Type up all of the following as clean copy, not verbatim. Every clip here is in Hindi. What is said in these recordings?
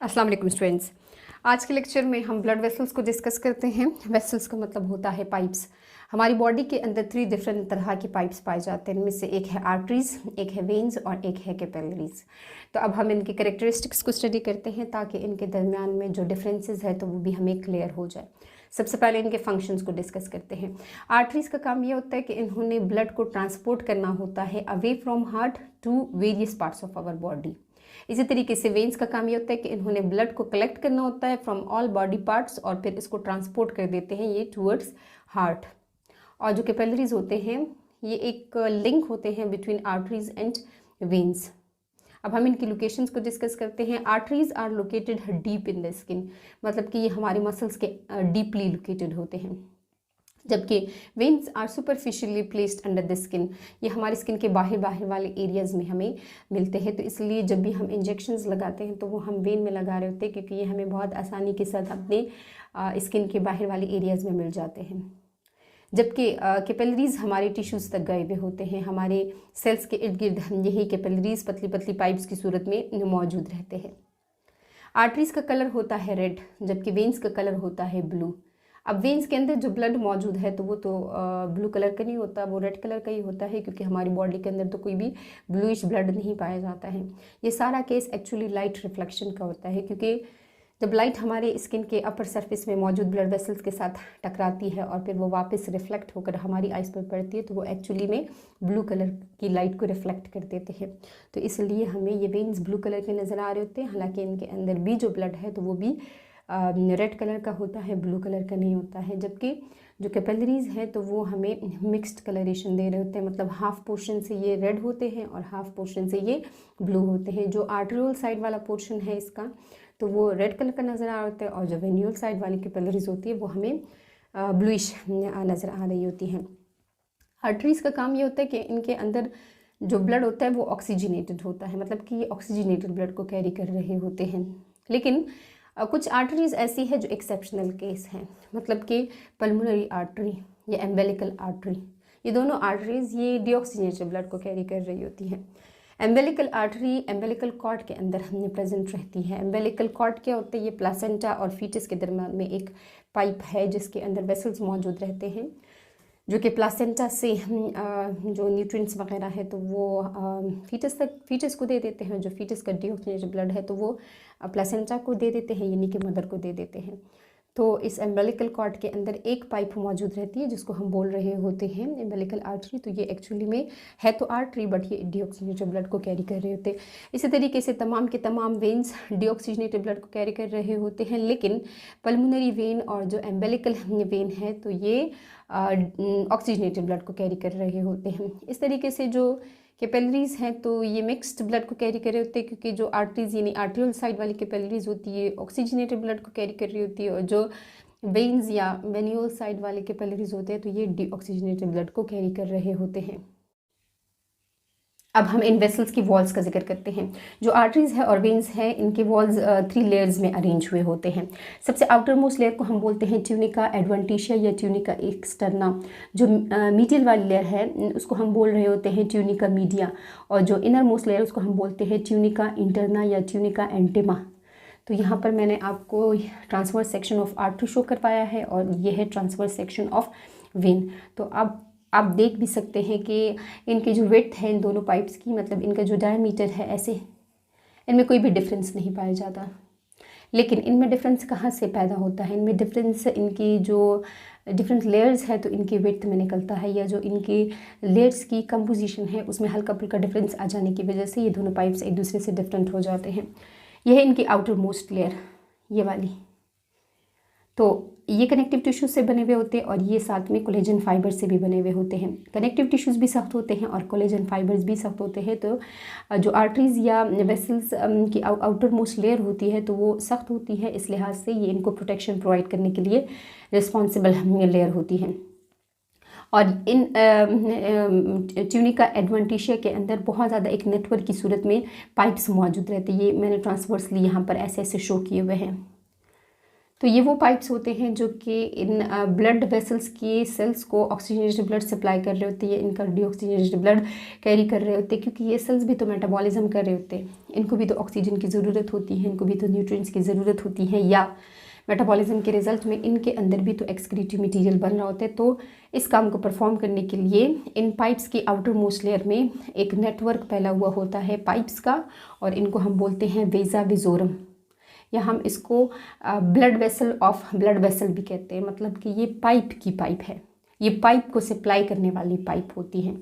अस्सलाम वालेकुम स्टूडेंट्स। आज के लेक्चर में हम ब्लड वेसल्स को डिस्कस करते हैं। वेसल्स का मतलब होता है पाइप्स। हमारी बॉडी के अंदर 3 डिफरेंट तरह के पाइप्स पाए जाते हैं। इनमें से एक है आर्टरीज, एक है वेन्स और एक है कैपिलरीज। तो अब हम इनके कैरेक्टरिस्टिक्स को स्टडी करते हैं ताकि इनके दरमियान में जो डिफरेंसेस है तो वो भी हमें क्लियर हो जाए। सबसे पहले इनके फंक्शंस को डिस्कस करते हैं। आर्टरीज का काम ये होता है कि इन्होंने ब्लड को ट्रांसपोर्ट करना होता है away from heart to various parts of our body. इसी तरीके से वेन्स का काम ये होता है कि इन्होंने ब्लड को कलेक्ट करना होता है फ्रॉम ऑल बॉडी पार्ट्स और फिर इसको ट्रांसपोर्ट कर देते हैं ये टूवर्ड्स हार्ट। और जो कैपिलरीज होते हैं ये एक लिंक होते हैं बिटवीन आर्टरीज एंड वेन्स। अब हम इनकी लोकेशंस को डिस्कस करते हैं। Arteries are located deep in the skin, मतलब कि ये हमारे मसल्स के डीपली लोकेटेड होते हैं, जबकि veins are superficially placed under the skin. ये हमारी स्किन के बाहर बाहर वाले एरियाज़ में हमें मिलते हैं। तो इसलिए जब भी हम इंजेक्शंस लगाते हैं तो वो हम वेन में लगा रहे होते हैं, क्योंकि ये हमें बहुत आसानी के साथ अपने स्किन के बाहर वाले एरियाज़ में मिल जाते हैं। जबकि कैपिलरीज हमारे टिश्यूज़ तक गए हुए होते हैं। हमारे सेल्स के इर्द गिर्द यही कैपिलरीज पतली पतली पाइप्स की सूरत में मौजूद रहते हैं। आर्टरीज का कलर होता है रेड, जबकि वेन्स का कलर होता है ब्लू। अब वेन्स के अंदर जो ब्लड मौजूद है तो वो तो ब्लू कलर का नहीं होता, वो रेड कलर का ही होता है, क्योंकि हमारी बॉडी के अंदर तो कोई भी ब्लूइश ब्लड नहीं पाया जाता है। ये सारा केस एक्चुअली लाइट रिफ्लेक्शन का होता है, क्योंकि जब लाइट हमारे स्किन के अपर सरफेस में मौजूद ब्लड वेसल्स के साथ टकराती है और फिर वो वापस रिफ्लेक्ट होकर हमारी आइज़ पर पड़ती है तो वो एक्चुअली में ब्लू कलर की लाइट को रिफ्लेक्ट कर देते हैं। तो इसलिए हमें ये वेन्स ब्लू कलर के नज़र आ रहे होते हैं। हालांकि इनके अंदर भी जो ब्लड है तो वो भी रेड कलर का होता है, ब्लू कलर का नहीं होता है। जबकि जो कैपिलरीज है तो वो हमें मिक्स्ड कलरेशन दे रहे होते हैं, मतलब हाफ पोर्शन से ये रेड होते हैं और हाफ पोर्शन से ये ब्लू होते हैं। जो आर्टरियल साइड वाला पोर्शन है इसका तो वो रेड कलर का नज़र आ रहा होता है, और जो वेन्यूल साइड वाली कैपिलरीज होती है वो हमें ब्लूइश नज़र आ रही होती हैं। आर्टरीज का काम ये होता है कि इनके अंदर जो ब्लड होता है वो ऑक्सीजनेटेड होता है, मतलब कि ये ऑक्सीजनेटेड ब्लड को कैरी कर रहे होते हैं। लेकिन कुछ आर्टरीज ऐसी है जो एक्सेप्शनल केस हैं, मतलब कि पल्मोनरी आर्टरी या एम्बेलिकल आर्टरी, ये दोनों आर्टरीज ये डीऑक्सीजनेटेड ब्लड को कैरी कर रही होती हैं। एम्बेलिकल आर्टरी एम्बेलिकल कॉर्ड के अंदर हमें प्रेजेंट रहती है। एम्बेलिकल कॉर्ड क्या होता है? ये प्लासेंटा और फीटस के दरम्यान में एक पाइप है जिसके अंदर वेसल्स मौजूद रहते हैं, जो कि प्लासेंटा से जो न्यूट्रिएंट्स वगैरह है तो वो फीटस को दे देते हैं। जो फीटस का डीऑक्सीजनेटेड ब्लड है तो वो प्लासेंटा को दे देते हैं, यानी कि मदर को दे देते हैं। तो इस एम्बेलिकल कॉर्ड के अंदर एक पाइप मौजूद रहती है जिसको हम बोल रहे होते हैं एम्बेलिकल आर्टरी। तो ये एक्चुअली में है तो आर्टरी, बट ये डीऑक्सीजनेटेड ब्लड को कैरी कर रहे होते हैं। इसी तरीके से तमाम के तमाम वेन्स डीऑक्सीजनेटेड ब्लड को कैरी कर रहे होते हैं, लेकिन पल्मोनरी वेन और जो एम्बेलिकल वेन है तो ये ऑक्सीजनेटेड ब्लड को कैरी कर रहे होते हैं। इस तरीके से जो कैपिलरीज हैं तो ये मिक्स्ड ब्लड को कैरी कर रहे होते हैं, क्योंकि जो आर्टरीज यानी आर्टरियल साइड वाली कैपिलरीज होती है ऑक्सीजनेटेड ब्लड को कैरी कर रही होती है, और जो वेन्स या वेन्यूल साइड वाले कैपिलरीज होते हैं तो ये डीऑक्सीजनेटेड ब्लड को कैरी कर रहे होते हैं। अब हम इन वेसल्स की वॉल्स का जिक्र करते हैं। जो आर्टरीज है और वेन्स है इनके वॉल्स 3 लेयर्स में अरेंज हुए होते हैं। सबसे आउटर मोस्ट लेयर को हम बोलते हैं ट्यूनिका एडवेंटिशिया या ट्यूनिका एक्सटर्ना। जो मीडियल वाली लेयर है उसको हम बोल रहे होते हैं ट्यूनिका मीडिया, और जो इनर मोस्ट लेयर उसको हम बोलते हैं ट्यूनिका इंटरना या ट्यूनिका एंटिमा। तो यहाँ पर मैंने आपको transverse section of artery show करवाया है और ये है ट्रांसवर्स सेक्शन ऑफ वेन। तो अब आप देख भी सकते हैं कि इनकी जो विड्थ है इन दोनों पाइप्स की, मतलब इनका जो डायमीटर है, ऐसे इनमें कोई भी डिफरेंस नहीं पाया जाता। लेकिन इनमें डिफरेंस कहाँ से पैदा होता है? इनमें डिफरेंस इनकी जो डिफरेंट लेयर्स है तो इनकी विड्थ में निकलता है, या जो इनकी लेयर्स की कंपोजिशन है उसमें हल्का फुल्का डिफरेंस आ जाने की वजह से ये दोनों पाइप्स एक दूसरे से डिफरेंट हो जाते हैं। यह है इनकी आउटर मोस्ट लेयर, ये वाली। तो ये कनेक्टिव टिश्यूज से बने हुए होते हैं और ये साथ में कोलेजन फाइबर से भी बने हुए होते हैं। कनेक्टिव टिश्यूज भी सख्त होते हैं और कोलेजन फाइबर्स भी सख्त होते हैं। तो जो आर्टरीज या वेसल्स की आउटर मोस्ट लेयर होती है तो वो सख्त होती है, इस लिहाज से ये इनको प्रोटेक्शन प्रोवाइड करने के लिए रिस्पॉन्सिबल लेयर होती है। और इन ट्यूनिका एडवेंटिशिया के अंदर बहुत ज़्यादा एक नेटवर्क की सूरत में पाइप्स मौजूद रहते हैं। ये मैंने ट्रांसवर्सली यहाँ पर ऐसे ऐसे शो किए हुए हैं। तो ये वो पाइप्स होते हैं जो कि इन ब्लड वेसल्स के सेल्स को ऑक्सीजनेटेड ब्लड सप्लाई कर रहे होते हैं, इनका डीऑक्सीजनेटेड ब्लड कैरी कर रहे होते हैं, क्योंकि ये सेल्स भी तो मेटाबॉलिज्म कर रहे होते हैं, इनको भी तो ऑक्सीजन की ज़रूरत होती है, इनको भी तो न्यूट्रिएंट्स की ज़रूरत होती है, या मेटाबॉलिज्म के रिजल्ट में इनके अंदर भी तो एक्सक्रीटिव मटीरियल बन रहा होता है। तो इस काम को परफॉर्म करने के लिए इन पाइप्स की आउटर मोस्ट लेयर में एक नेटवर्क फैला हुआ होता है पाइप्स का, और इनको हम बोलते हैं वेजा विजोरम, या हम इसको blood vessel of blood vessel भी कहते हैं। मतलब कि ये पाइप की पाइप है, ये पाइप को सप्लाई करने वाली पाइप होती है।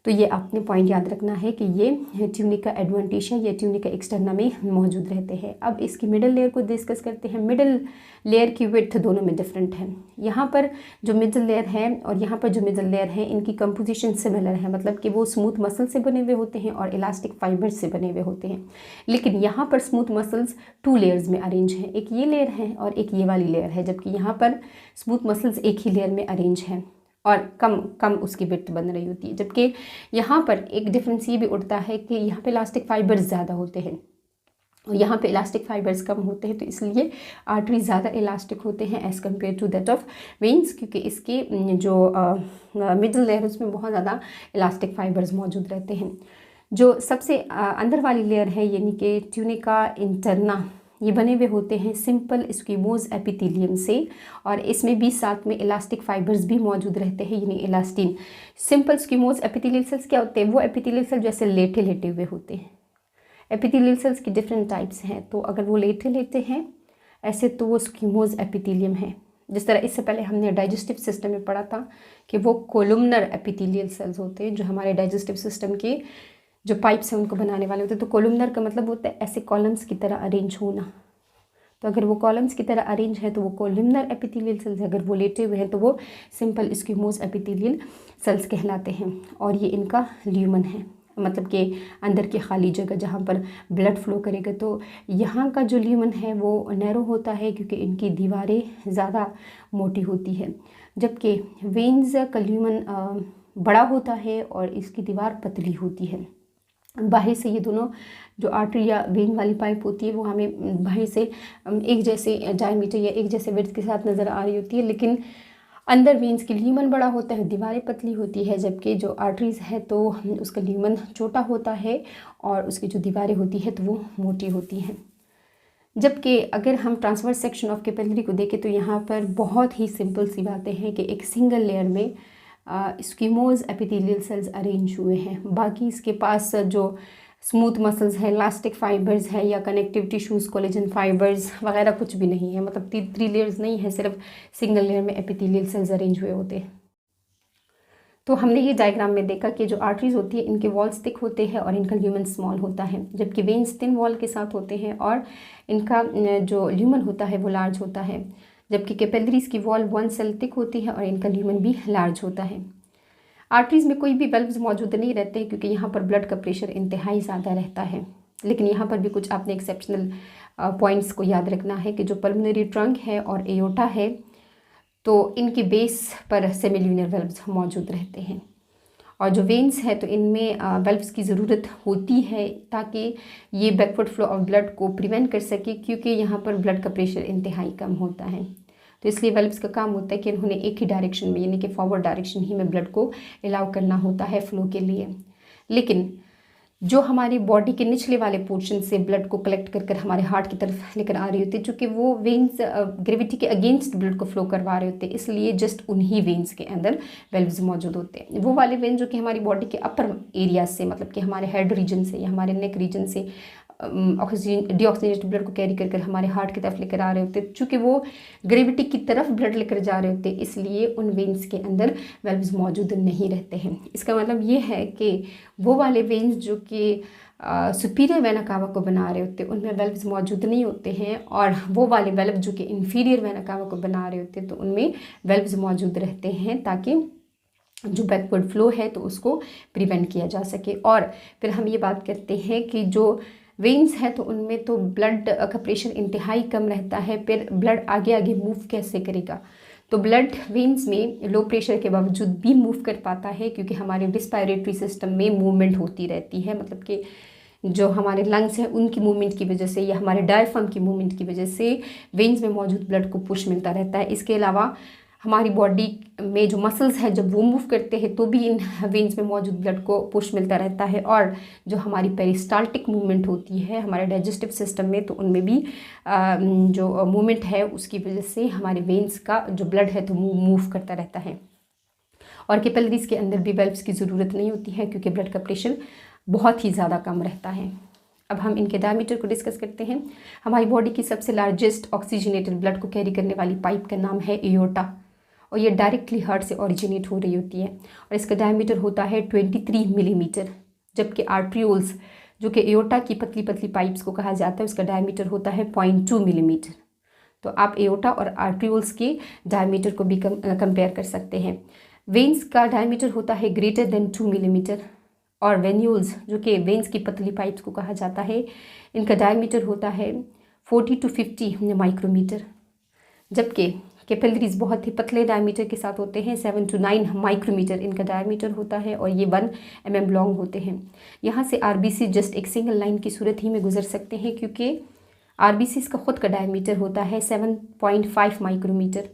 तो ये आपने पॉइंट याद रखना है कि ये ट्यूनिका एडवेंटिशिया, ये ट्यूनिका एक्सटर्ना में मौजूद रहते हैं। अब इसकी मिडल लेयर को डिस्कस करते हैं। मिडल लेयर की विड्थ दोनों में डिफरेंट है। यहाँ पर जो मिडल लेयर है और यहाँ पर जो मिडल लेयर है, इनकी कंपोजिशन सिमिलर है, मतलब कि वो स्मूथ मसल से बने हुए होते हैं और इलास्टिक फाइबर्स से बने हुए होते हैं। लेकिन यहाँ पर स्मूथ मसल्स 2 लेयर्स में अरेंज हैं, एक ये लेयर है और एक ये वाली लेयर है, जबकि यहाँ पर स्मूथ मसल्स एक ही लेयर में अरेंज हैं और कम उसकी विड्थ बन रही होती है। जबकि यहाँ पर एक डिफरेंस ये भी उठता है कि यहाँ पे इलास्टिक फाइबर्स ज़्यादा होते हैं और यहाँ पे इलास्टिक फाइबर्स कम होते हैं, तो इसलिए आर्टरी ज़्यादा इलास्टिक होते हैं as compare to that of veins, क्योंकि इसके जो मिडल लेयर उसमें बहुत ज़्यादा इलास्टिक फाइबर्स मौजूद रहते हैं। जो सबसे अंदर वाली लेयर है यानी कि ट्यूनिका इंटरना, ये बने हुए होते हैं सिंपल स्क्विमोज एपिथेलियम से, और इसमें भी साथ में इलास्टिक फाइबर्स भी मौजूद रहते हैं यानी इलास्टिन। सिंपल स्क्विमोज एपिथेलियल सेल्स क्या होते हैं? वो एपिथेलियल सेल जैसे लेटे लेटे हुए होते हैं। एपिथेलियल सेल्स की डिफरेंट टाइप्स हैं, तो अगर वो लेटे लेटे हैं ऐसे तो वो स्क्विमोज एपिथेलियम है। जिस तरह इससे पहले हमने डाइजेस्टिव सिस्टम में पढ़ा था कि वो कोलुमनर एपिथेलियल सेल्स होते हैं जो हमारे डाइजेस्टिव सिस्टम के जो पाइप्स हैं उनको बनाने वाले होते हैं। तो कोलुमनर का मतलब होता है ऐसे कॉलम्स की तरह अरेंज होना। तो अगर वो कॉलम्स की तरह अरेंज है तो वो कोलुमनर एपिथेलियल सेल्स है, अगर वो लेटे हुए हैं तो वो सिंपल स्क्विमोज एपिथेलियल सेल्स कहलाते हैं। और ये इनका ल्यूमन है, मतलब कि अंदर की खाली जगह जहाँ पर ब्लड फ्लो करेगा। तो यहाँ का जो ल्यूमन है वो नैरो होता है क्योंकि इनकी दीवारें ज़्यादा मोटी होती है, जबकि वेन्स का ल्यूमन बड़ा होता है और इसकी दीवार पतली होती है। बाहर से ये दोनों जो आर्टरी या वेन वाली पाइप होती है वो हमें बाहर से एक जैसे डायमीटर या एक जैसे विड्थ के साथ नज़र आ रही होती है, लेकिन अंदर वेन्स की ल्यूमन बड़ा होता है, दीवारें पतली होती है, जबकि जो आर्टरीज़ है तो उसका ल्यूमन छोटा होता है और उसकी जो दीवारें होती है तो वो मोटी होती हैं। जबकि अगर हम ट्रांसवर्स सेक्शन ऑफ कैपिलरी को देखें तो यहाँ पर बहुत ही सिंपल सी बातें हैं कि एक सिंगल लेयर में स्क्विमोज एपिथेलियल सेल्स अरेंज हुए हैं। बाकी इसके पास जो स्मूथ मसल्स है, इलास्टिक फाइबर्स है या कनेक्टिव टिश्यूज़, कोलेजन फाइबर्स वगैरह कुछ भी नहीं है, मतलब 3 लेयर्स नहीं है, सिर्फ सिंगल लेयर में एपिथेलियल सेल्स अरेंज हुए होते हैं। तो हमने ये डायग्राम में देखा कि जो आर्टरीज होती है इनके वॉल्स थिक होते हैं और इनका ल्यूमन स्मॉल होता है, जबकि वेन्स थिन वॉल के साथ होते हैं और इनका जो ल्यूमन होता है वो लार्ज होता है, जबकि कैपिलरीज की वॉल 1 सेल थिक होती है और इनका ल्यूमन भी लार्ज होता है। आर्टरीज में कोई भी वेल्व्स मौजूद नहीं रहते हैं क्योंकि यहाँ पर ब्लड का प्रेशर इंतहाई ज़्यादा रहता है, लेकिन यहाँ पर भी कुछ आपने एक्सेप्शनल पॉइंट्स को याद रखना है कि जो पल्मोनरी ट्रंक है और एओर्टा है तो इनके बेस पर सेमिल्यूनर वेल्व्स मौजूद रहते हैं, और जो वेन्स है तो इनमें वेल्व्स की ज़रूरत होती है ताकि ये बैकवर्ड फ्लो ऑफ ब्लड को प्रिवेंट कर सके, क्योंकि यहाँ पर ब्लड का प्रेशर इंतहाई कम होता है। तो इसलिए वेल्व्स का काम होता है कि उन्होंने एक ही डायरेक्शन में यानी कि फॉरवर्ड डायरेक्शन ही में ब्लड को अलाउ करना होता है फ्लो के लिए। लेकिन जो हमारी बॉडी के निचले वाले पोर्शन से ब्लड को कलेक्ट कर हमारे हार्ट की तरफ लेकर आ रही होती है, चूँकि वो वेन्स ग्रेविटी के अगेंस्ट ब्लड को फ्लो करवा रहे होते हैं, इसलिए जस्ट उन्हीं वेन्स के अंदर वेल्व्स मौजूद होते हैं। वो वाले वेन जो कि हमारी बॉडी के अपर एरिया से, मतलब कि हमारे हेड रीजन से या हमारे नेक रीजन से ऑक्सीजन डीऑक्सीजनेटेड ब्लड को कैरी कर हमारे हार्ट की तरफ लेकर आ रहे होते हैं, चूँकि वो ग्रेविटी की तरफ ब्लड लेकर जा रहे होते हैं, इसलिए उन वेन्स के अंदर वेल्व्स मौजूद नहीं रहते हैं। इसका मतलब ये है कि वो वाले वेन्स जो कि सुपीरियर वेना कावा को बना रहे होते हैं उनमें वेल्व्स मौजूद नहीं होते हैं, और वो वाले वेल्व जो कि इन्फीरियर वेना कावा को बना रहे होते हैं तो उनमें वेल्व्स मौजूद रहते हैं ताकि जो बैकवर्ड फ्लो है तो उसको प्रिवेंट किया जा सके। और फिर हम ये बात करते हैं कि जो वेन्स है तो उनमें तो ब्लड का प्रेशर इंतहाई कम रहता है, फिर ब्लड आगे आगे मूव कैसे करेगा? तो ब्लड वेन्स में लो प्रेशर के बावजूद भी मूव कर पाता है क्योंकि हमारे रिस्पायरेटरी सिस्टम में मूवमेंट होती रहती है, मतलब कि जो हमारे लंग्स हैं उनकी मूवमेंट की वजह से या हमारे डायफ्राम की मूवमेंट की वजह से वेन्स में मौजूद ब्लड को पुश मिलता रहता है। इसके अलावा हमारी बॉडी में जो मसल्स हैं जब वो मूव करते हैं तो भी इन वेन्स में मौजूद ब्लड को पुश मिलता रहता है। और जो हमारी पेरिस्टाल्टिक मूवमेंट होती है हमारे डाइजेस्टिव सिस्टम में, तो उनमें भी जो मूवमेंट है उसकी वजह से हमारे वेन्स का जो ब्लड है तो मूव करता रहता है। और कैपिलरीज के अंदर भी वेल्व्स की ज़रूरत नहीं होती है क्योंकि ब्लड का प्रेशर बहुत ही ज़्यादा कम रहता है। अब हम इनके डायमीटर को डिस्कस करते हैं। हमारी बॉडी की सबसे लार्जेस्ट ऑक्सीजनेटेड ब्लड को कैरी करने वाली पाइप का नाम है एयोर्टा, और ये डायरेक्टली हार्ट से ओरिजिनेट हो रही होती है और इसका डायमीटर होता है 23 मिलीमीटर। जबकि आर्ट्रियोल्स, जो कि एयोर्टा की पतली पतली पाइप्स को कहा जाता है, उसका डायमीटर होता है 0.2 मिलीमीटर। तो आप एयोर्टा और आर्ट्रियोल्स के डायमीटर को भी कंपेयर कर सकते हैं। वेन्स का डायमीटर होता है ग्रेटर देन 2 मिलीमीटर, और वेन्यूल्स, जो कि वेन्स की पतली पाइप्स को कहा जाता है, इनका डायमीटर होता है 40 to 50 माइक्रोमीटर। जबकि कैपिलरीज बहुत ही पतले डायमीटर के साथ होते हैं, 7 to 9 माइक्रोमीटर इनका डायमीटर होता है और ये 1 mm लॉन्ग होते हैं। यहाँ से आरबीसी जस्ट एक सिंगल लाइन की सूरत ही में गुजर सकते हैं क्योंकि आरबीसी का खुद का डायमीटर होता है 7.5 माइक्रोमीटर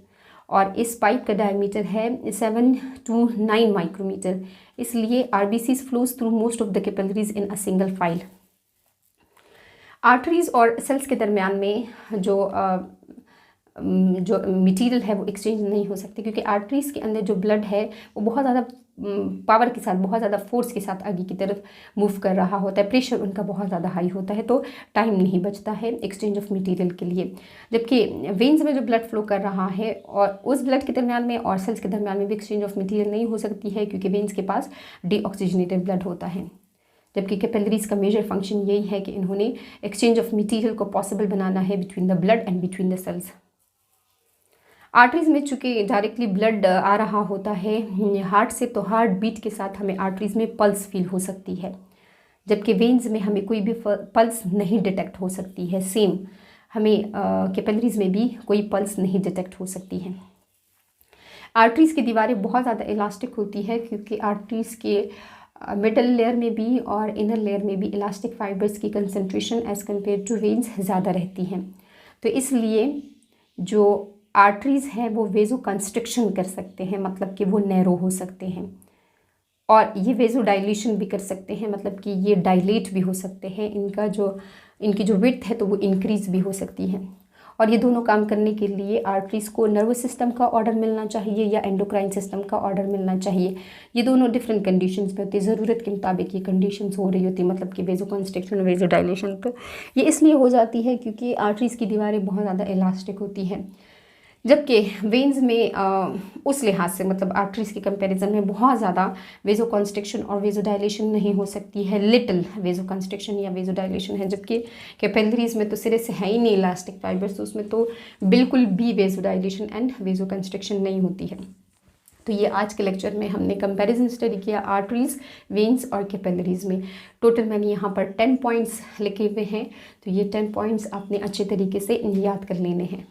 और इस पाइप का डायमीटर है 7 to 9 माइक्रोमीटर। इसलिए RBC flows through most of the capillaries in a single file. Arteries और सेल्स के दरमियान में जो मटेरियल है वो एक्सचेंज नहीं हो सकती क्योंकि आर्टरीज के अंदर जो ब्लड है वो बहुत ज़्यादा पावर के साथ, बहुत ज़्यादा फोर्स के साथ आगे की तरफ मूव कर रहा होता है, प्रेशर उनका बहुत ज़्यादा हाई होता है, तो टाइम नहीं बचता है एक्सचेंज ऑफ मटेरियल के लिए। जबकि वेन्स में जो ब्लड फ्लो कर रहा है और उस ब्लड के दरमियान में और सेल्स के दरमियान में भी एक्सचेंज ऑफ मटेरियल नहीं हो सकती है क्योंकि वेन्स के पास डीऑक्सीजनेटेड ब्लड होता है। जबकि कैपिलरीज का मेजर फंक्शन यही है कि इन्होंने एक्सचेंज ऑफ मटेरियल को पॉसिबल बनाना है between the blood and between the cells. Arteries में चूँकि डायरेक्टली ब्लड आ रहा होता है हार्ट से, तो हार्ट बीट के साथ हमें आर्टरीज में पल्स फील हो सकती है, जबकि वेन्स में हमें कोई भी पल्स नहीं डिटेक्ट हो सकती है। सेम हमें कैपिलरीज में भी कोई पल्स नहीं डिटेक्ट हो सकती है। आर्टरीज की दीवारें बहुत ज़्यादा इलास्टिक होती है क्योंकि आर्टरीज के मिडल लेयर में भी और इनर लेयर में भी इलास्टिक फाइबर्स की concentration as compare to veins ज़्यादा रहती हैं। तो इसलिए जो आर्टरीज़ हैं वो वेजो कंस्ट्रिक्शन कर सकते हैं, मतलब कि वो नैरो हो सकते हैं, और ये वेजो डायलेशन भी कर सकते हैं, मतलब कि ये डायलेट भी हो सकते हैं। इनकी जो विड्थ है तो वो इंक्रीज़ भी हो सकती है। और ये दोनों काम करने के लिए आर्टरीज़ को नर्वस सिस्टम का ऑर्डर मिलना चाहिए या एंडोक्राइन सिस्टम का ऑर्डर मिलना चाहिए। ये दोनों डिफरेंट कंडीशंस में होती है, ज़रूरत के मुताबिक ये कंडीशंस हो रही होती है, मतलब कि वेजो कंस्ट्रिक्शन और वेजो डायलेशन। तो ये इसलिए हो जाती है क्योंकि आर्टरीज़ की दीवारें बहुत ज़्यादा इलास्टिक होती हैं, जबकि वेन्स में उस लिहाज से, मतलब आर्टरीज के कंपैरिजन में बहुत ज़्यादा वेजो कंस्ट्रिक्शन और वेजो डायलेशन नहीं हो सकती है, लिटिल वेजो कंस्ट्रिक्शन या वेजो डायलेशन है। जबकि कैपिलरीज में तो सिरे से है ही नहीं इलास्टिक फाइबर्स, तो उसमें तो बिल्कुल भी वेजो डायलेशन एंड वेजो कंस्ट्रिक्शन नहीं होती है। तो ये आज के लेक्चर में हमने कंपैरिजन स्टडी किया आर्टरीज, वेन्स और कैपिलरीज में। टोटल मैंने यहाँ पर 10 पॉइंट्स लिखे हुए हैं, तो ये 10 पॉइंट्स आपने अच्छे तरीके से याद कर लेने हैं।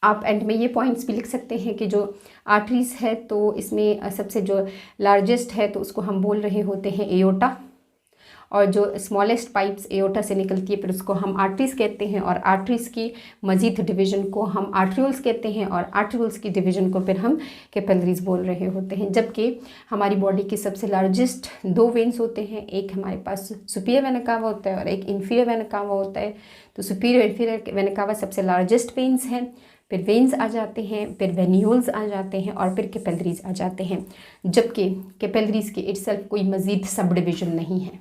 आप एंड में ये पॉइंट्स भी लिख सकते हैं कि जो आर्टरीज है तो इसमें सबसे जो लार्जेस्ट है तो उसको हम बोल रहे होते हैं एयोर्टा, और जो स्मॉलेस्ट पाइप्स एयोर्टा से निकलती है फिर उसको हम आर्टरीज कहते हैं, और आर्टरीज की मजीद डिवीज़न को हम आर्ट्रियोल्स कहते हैं, और आर्ट्रियोल्स की डिवीज़न को फिर हम कैपिलरीज बोल रहे होते हैं। जबकि हमारी बॉडी के सबसे लार्जेस्ट 2 वेन्स होते हैं, एक हमारे पास सुपीरियर वेना कावा होता है और एक इन्फीरियर वेना कावा होता है। तो सुपीरियर इन्फीरियर वेना कावा सबसे लार्जेस्ट वेन्स हैं, फिर वेन्स आ जाते हैं, फिर वेन्यूल्स आ जाते हैं और फिर कैपिलरीज आ जाते हैं। जबकि कैपिलरीज के इटसेल्फ कोई मज़ीद सब डिवीज़न नहीं है।